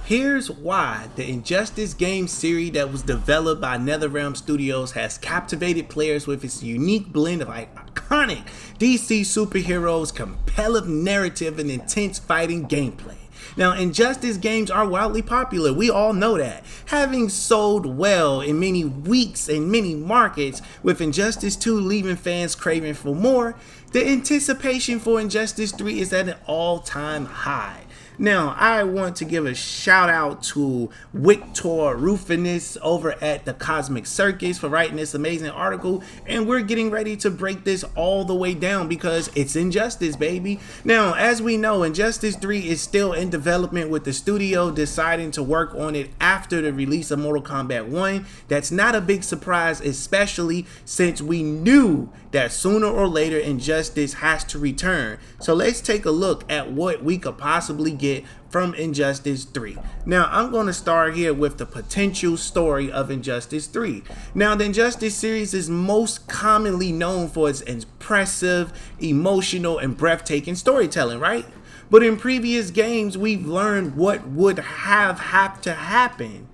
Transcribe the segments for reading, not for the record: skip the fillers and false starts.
Here's why the Injustice game series that was developed by NetherRealm Studios has captivated players with its unique blend of iconic DC superheroes, compelling narrative, and intense fighting gameplay. Now, Injustice games are wildly popular, we all know that. Having sold well in many weeks and many markets, with Injustice 2 leaving fans craving for more, the anticipation for Injustice 3 is at an all-time high. Now, I want to give a shout out to Victor Rufinus over at the Cosmic Circus for writing this amazing article, and we're getting ready to break this all the way down because it's Injustice, baby. Now, as we know, Injustice 3 is still in development, with the studio deciding to work on it after the release of Mortal Kombat 1. That's not a big surprise, especially since we knew that sooner or later Injustice has to return. So let's take a look at what we could possibly get from Injustice 3. Now, I'm going to start here with the potential story of Injustice 3. Now, the Injustice series is most commonly known for its impressive, emotional, and breathtaking storytelling, right? But in previous games, we've learned what would have to happen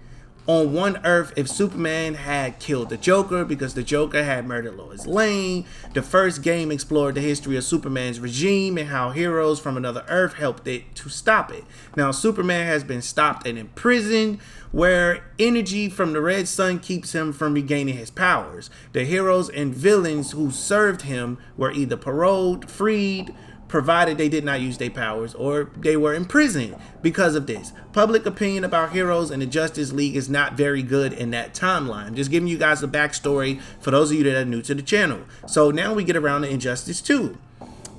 on one Earth if Superman had killed the Joker, because the Joker had murdered Lois Lane. The first game explored the history of Superman's regime and how heroes from another Earth helped it to stop it. Now, Superman has been stopped and imprisoned, where energy from the red sun keeps him from regaining his powers. The heroes and villains who served him were either paroled, freed, provided they did not use their powers, or they were imprisoned because of this. Public opinion about heroes in the Justice League is not very good in that timeline. Just giving you guys a backstory for those of you that are new to the channel. So now we get around to Injustice 2.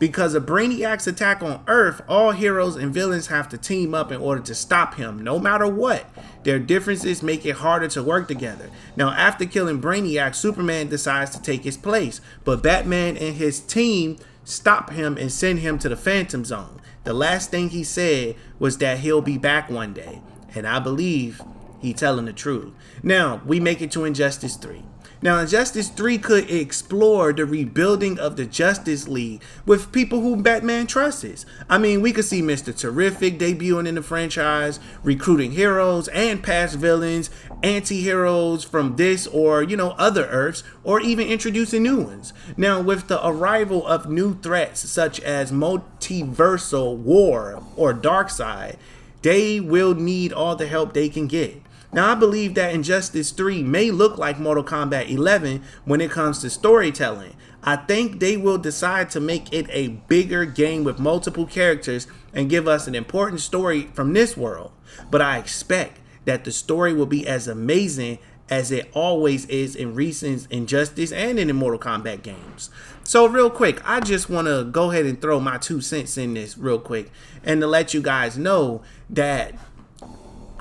Because of Brainiac's attack on Earth, all heroes and villains have to team up in order to stop him, no matter what. Their differences make it harder to work together. Now, after killing Brainiac, Superman decides to take his place, but Batman and his team stop him and send him to the Phantom Zone. The last thing he said was that he'll be back one day, and I believe he's telling the truth. Now, we make it to Injustice 3. Now, Injustice 3 could explore the rebuilding of the Justice League with people who Batman trusts. I mean, we could see Mr. Terrific debuting in the franchise, recruiting heroes and past villains, anti-heroes from this or, other Earths, or even introducing new ones. Now, with the arrival of new threats such as multiversal war or Darkseid, they will need all the help they can get. Now, I believe that Injustice 3 may look like Mortal Kombat 11 when it comes to storytelling. I think they will decide to make it a bigger game with multiple characters and give us an important story from this world. But I expect that the story will be as amazing as it always is in recent Injustice and in the Mortal Kombat games. So real quick, I just want to go ahead and throw my 2 cents in this real quick and to let you guys know that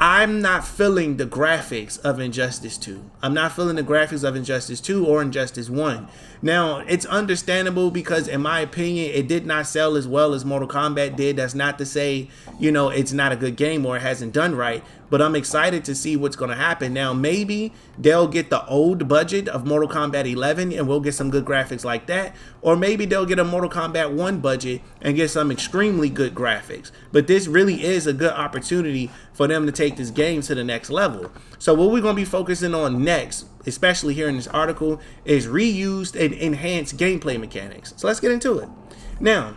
I'm not feeling the graphics of Injustice 2. I'm not feeling the graphics of Injustice 2 or Injustice 1. Now, it's understandable because, in my opinion, it did not sell as well as Mortal Kombat did. That's not to say, it's not a good game or it hasn't done right. But I'm excited to see what's going to happen. Now, maybe they'll get the old budget of Mortal Kombat 11 and we'll get some good graphics like that. Or maybe they'll get a Mortal Kombat 1 budget and get some extremely good graphics. But this really is a good opportunity for them to take this game to the next level. So what we're going to be focusing on next, especially here in this article, is reused and enhanced gameplay mechanics. So let's get into it. Now,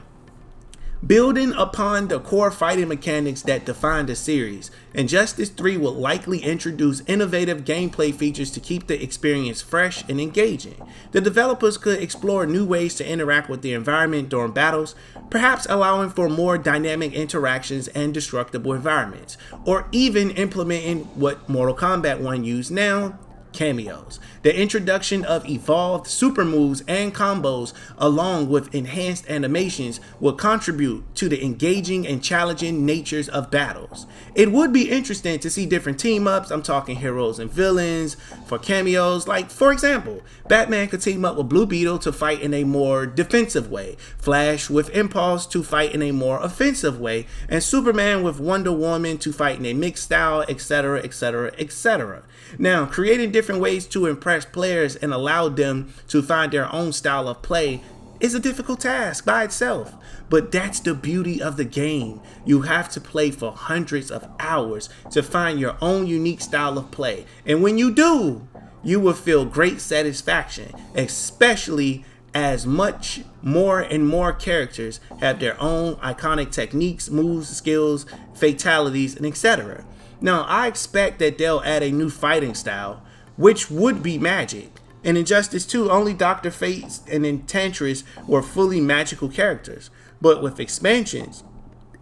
building upon the core fighting mechanics that define the series, Injustice 3 will likely introduce innovative gameplay features to keep the experience fresh and engaging. The developers could explore new ways to interact with the environment during battles, perhaps allowing for more dynamic interactions and destructible environments, or even implementing what Mortal Kombat 1 used now: cameos. The introduction of evolved super moves and combos along with enhanced animations will contribute to the engaging and challenging natures of battles. It would be interesting to see different team ups. I'm talking heroes and villains for cameos. Like, for example, Batman could team up with Blue Beetle to fight in a more defensive way, Flash with Impulse to fight in a more offensive way, and Superman with Wonder Woman to fight in a mixed style, etc, etc, etc. Now, creating different ways to impress players and allow them to find their own style of play is a difficult task by itself. But that's the beauty of the game. You have to play for hundreds of hours to find your own unique style of play. And when you do, you will feel great satisfaction, especially as much more and more characters have their own iconic techniques, moves, skills, fatalities, and etc. Now, I expect that they'll add a new fighting style, which would be magic. In Injustice 2, only Dr. Fate and Enchantress were fully magical characters. But with expansions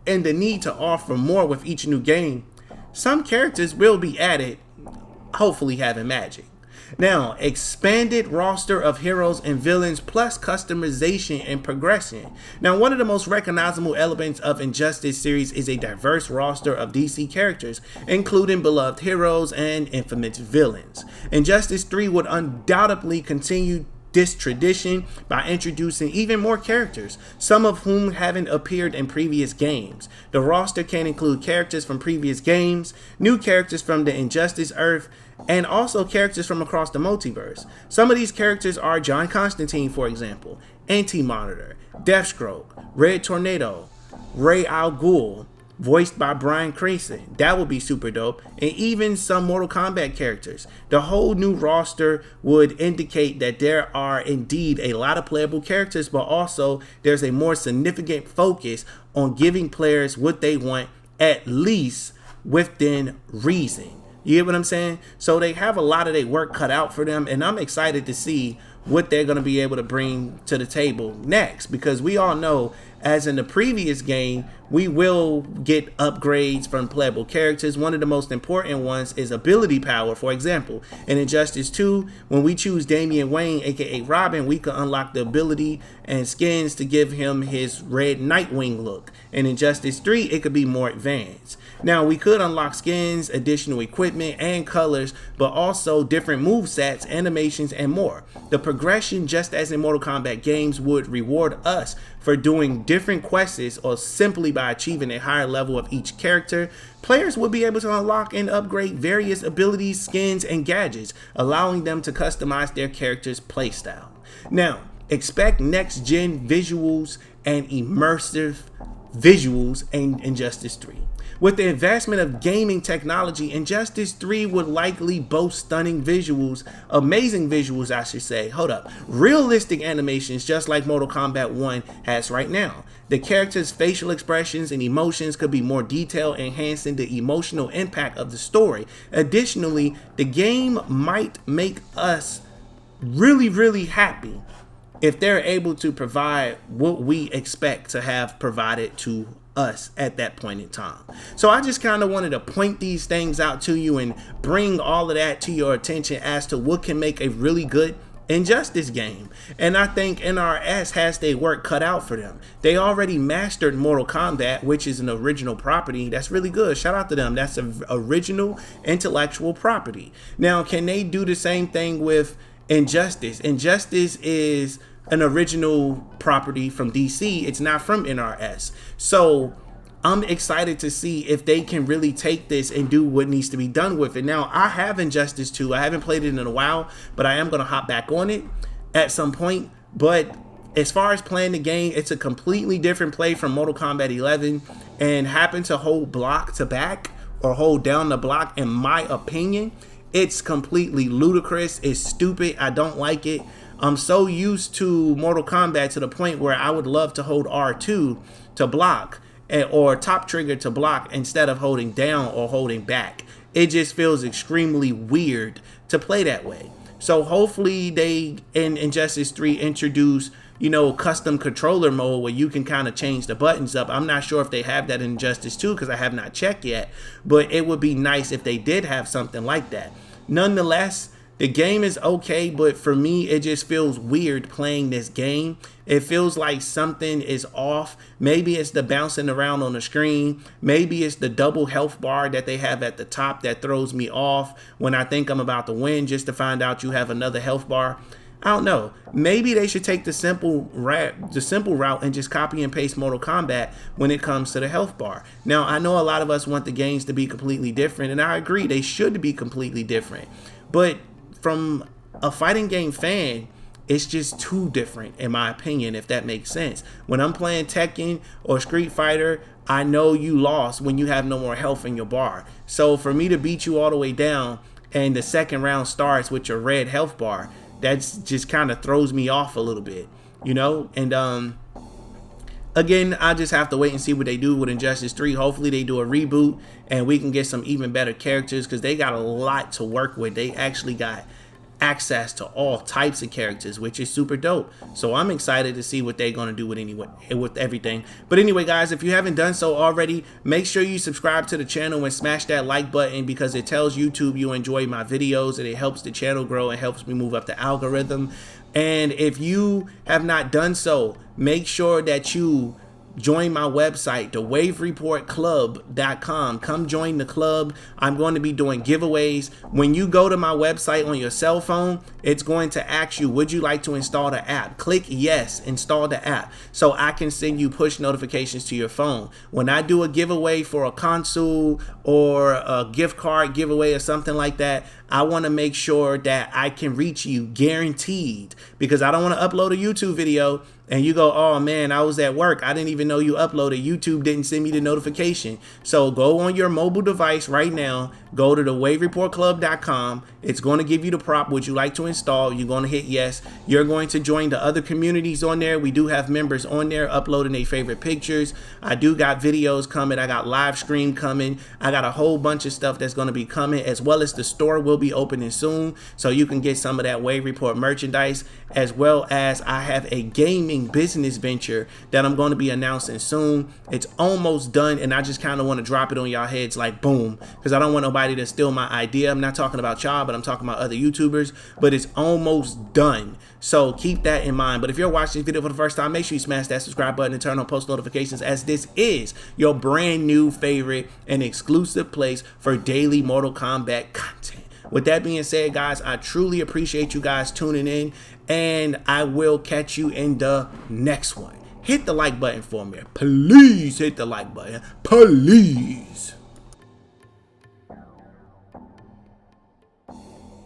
and the need to offer more with each new game, some characters will be added, hopefully having magic. Now, expanded roster of heroes and villains plus customization and progression. Now, one of the most recognizable elements of Injustice series is a diverse roster of DC characters, including beloved heroes and infamous villains. Injustice 3 would undoubtedly continue this tradition by introducing even more characters, some of whom haven't appeared in previous games. The roster can include characters from previous games, new characters from the Injustice Earth, and also characters from across the multiverse. Some of these characters are John Constantine, for example, Anti-Monitor, Deathstroke, Red Tornado, Ray Al Ghul, voiced by Bryan Cranston. That would be super dope. And even some Mortal Kombat characters. The whole new roster would indicate that there are indeed a lot of playable characters, but also there's a more significant focus on giving players what they want, at least within reason. You get what I'm saying? So they have a lot of their work cut out for them, and I'm excited to see what they're going to be able to bring to the table next, because we all know, as in the previous game, we will get upgrades from playable characters. One of the most important ones is ability power. For example, in Injustice 2, when we choose Damian Wayne, aka Robin, we can unlock the ability and skins to give him his red Nightwing look. In Injustice 3, it could be more advanced. Now, we could unlock skins, additional equipment, and colors, but also different movesets, animations, and more. The progression, just as in Mortal Kombat games, would reward us for doing different quests or simply by achieving a higher level of each character. Players will be able to unlock and upgrade various abilities, skins, and gadgets, allowing them to customize their character's playstyle. Now, expect next-gen visuals and immersive visuals in Injustice 3. With the advancement of gaming technology, Injustice 3 would likely boast stunning visuals, amazing visuals I should say, realistic animations just like Mortal Kombat 1 has right now. The characters' facial expressions and emotions could be more detailed, enhancing the emotional impact of the story. Additionally, the game might make us really happy if they're able to provide what we expect to have provided to us at that point in time. So I just kind of wanted to point these things out to you and bring all of that to your attention as to what can make a really good Injustice game. And I think NRS has their work cut out for them. They already mastered Mortal Kombat, which is an original property. That's really good. Shout out to them. That's an original intellectual property. Now, can they do the same thing with Injustice? Injustice is an original property from DC. It's not from NRS. So I'm excited to see if they can really take this and do what needs to be done with it. Now, I have Injustice 2. I haven't played it in a while, but I am going to hop back on it at some point. But as far as playing the game, it's a completely different play from Mortal Kombat 11, and happen to hold block to back or hold down the block, in my opinion, it's completely ludicrous. It's stupid. I don't like it. I'm so used to Mortal Kombat to the point where I would love to hold R2 to block or top trigger to block instead of holding down or holding back. It just feels extremely weird to play that way. So hopefully they, in Injustice 3, introduce, custom controller mode where you can kind of change the buttons up. I'm not sure if they have that in Injustice 2 because I have not checked yet, but it would be nice if they did have something like that. Nonetheless, the game is okay, but for me, it just feels weird playing this game. It feels like something is off. Maybe it's the bouncing around on the screen. Maybe it's the double health bar that they have at the top that throws me off when I think I'm about to win, just to find out you have another health bar. I don't know. Maybe they should take the simple route and just copy and paste Mortal Kombat when it comes to the health bar. Now, I know a lot of us want the games to be completely different, and I agree they should be completely different. But from a fighting game fan, it's just too different in my opinion, if that makes sense. When I'm playing Tekken or Street Fighter, I know you lost when you have no more health in your bar. So for me to beat you all the way down and the second round starts with your red health bar, that's just kind of throws me off a little bit, you know? And again, I just have to wait and see what they do with Injustice 3. Hopefully they do a reboot and we can get some even better characters, because they got a lot to work with. They actually got access to all types of characters, which is super dope. So I'm excited to see what they're going to do with everything. But anyway, guys, if you haven't done so already, make sure you subscribe to the channel and smash that like button, because it tells YouTube you enjoy my videos and it helps the channel grow and helps me move up the algorithm. And if you have not done so, make sure that you join my website, thewavereportclub.com. Come join the club. I'm going to be doing giveaways. When you go to my website on your cell phone, it's going to ask you, would you like to install the app? Click yes, install the app, so I can send you push notifications to your phone. When I do a giveaway for a console or a gift card giveaway or something like that, I want to make sure that I can reach you guaranteed, because I don't want to upload a YouTube video and you go, oh man, I was at work, I didn't even know you uploaded, YouTube didn't send me the notification. So go on your mobile device right now, go to thewavereportclub.com. It's going to give you the prop, would you like to install? You're going to hit yes. You're going to join the other communities on there. We do have members on there uploading their favorite pictures. I do got videos coming. I got live stream coming. I got a whole bunch of stuff that's going to be coming, as well as the store will be opening soon, so you can get some of that Wave Report merchandise, as well as I have a gaming business venture that I'm going to be announcing soon. It's almost done, and I just kind of want to drop it on y'all heads like boom, because I don't want nobody to steal my idea. I'm not talking about y'all, but I'm talking about other YouTubers. But it's almost done, so keep that in mind. But if you're watching this video for the first time, make sure you smash that subscribe button and turn on post notifications, as this is your brand new favorite and exclusive place for daily Mortal Kombat content. With that being said, guys, I truly appreciate you guys tuning in, and I will catch you in the next one. Hit the like button for me. Please hit the like button. Please.